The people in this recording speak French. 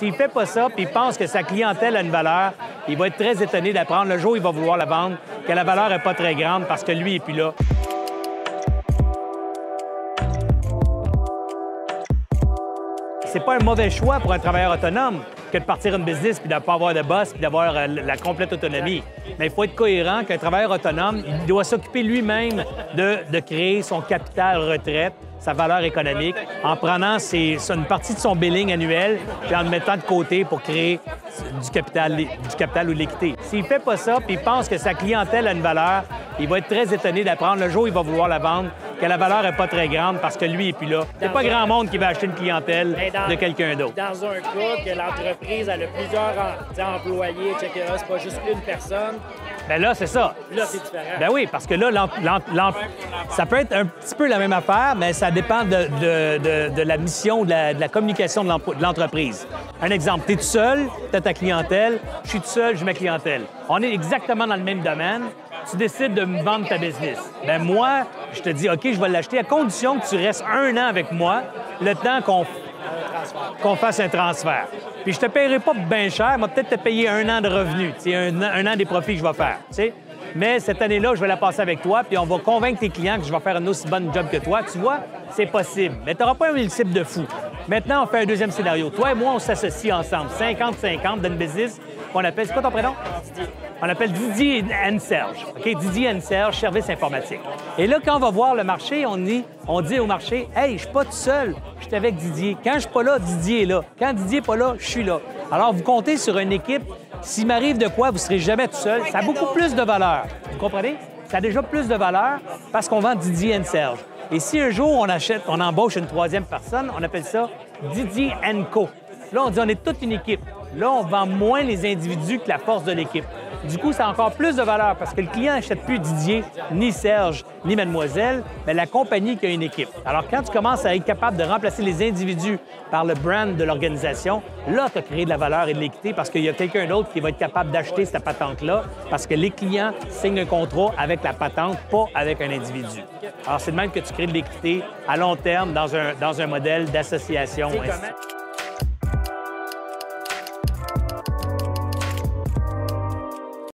S'il ne fait pas ça, puis il pense que sa clientèle a une valeur, il va être très étonné d'apprendre le jour où il va vouloir la vendre, que la valeur n'est pas très grande parce que lui n'est plus là. C'est pas un mauvais choix pour un travailleur autonome que de partir une business puis de ne pas avoir de boss puis d'avoir la complète autonomie. Mais il faut être cohérent qu'un travailleur autonome, il doit s'occuper lui-même de créer son capital retraite, sa valeur économique, en prenant une partie de son billing annuel puis en le mettant de côté pour créer du capital ou de l'équité. S'il ne fait pas ça puis il pense que sa clientèle a une valeur, il va être très étonné d'apprendre le jour où il va vouloir la vendre, que la valeur n'est pas très grande parce que lui n'est plus là. C'est pas grand monde qui va acheter une clientèle de quelqu'un d'autre. Dans un cas que l'entreprise a plusieurs employés, etc., c'est pas juste une personne. Bien là, c'est ça. Là, c'est différent. Ben oui, parce que là, ça peut être un petit peu la même affaire, mais ça dépend de la mission, de la communication de l'entreprise. Un exemple, tu es tout seul, tu as ta clientèle, je suis tout seul, j'ai ma clientèle. On est exactement dans le même domaine. Tu décides de me vendre ta business. Bien, moi, je te dis, OK, je vais l'acheter à condition que tu restes 1 an avec moi, le temps qu'on fasse un transfert. Puis je te paierai pas bien cher, mais peut-être te payer 1 an de revenus, un an des profits que je vais faire. T'sais. Mais cette année-là, je vais la passer avec toi, puis on va convaincre tes clients que je vais faire un aussi bon job que toi. Tu vois, c'est possible. Mais tu n'auras pas un cible de fou. Maintenant, on fait un deuxième scénario. Toi et moi, on s'associe ensemble, 50-50 dans une business qu'on appelle... C'est quoi ton prénom? Didier. On appelle Didier and Serge. OK? Didier and Serge, service informatique. Et là, quand on va voir le marché, on dit au marché, « Hey, je suis pas tout seul, je suis avec Didier. Quand je suis pas là, Didier est là. Quand Didier n'est pas là, je suis là. » Alors, vous comptez sur une équipe. S'il m'arrive de quoi, vous ne serez jamais tout seul. Ça a beaucoup plus de valeur. Vous comprenez? Ça a déjà plus de valeur parce qu'on vend Didier and Serge. Et si un jour, on embauche une troisième personne, on appelle ça Didier and Co. Là, on dit on est toute une équipe. Là, on vend moins les individus que la force de l'équipe. Du coup, ça a encore plus de valeur parce que le client n'achète plus Didier, ni Serge, ni Mademoiselle, mais la compagnie qui a une équipe. Alors, quand tu commences à être capable de remplacer les individus par le brand de l'organisation, là, tu as créé de la valeur et de l'équité parce qu'il y a quelqu'un d'autre qui va être capable d'acheter cette patente-là parce que les clients signent un contrat avec la patente, pas avec un individu. Alors, c'est de même que tu crées de l'équité à long terme dans un modèle d'association.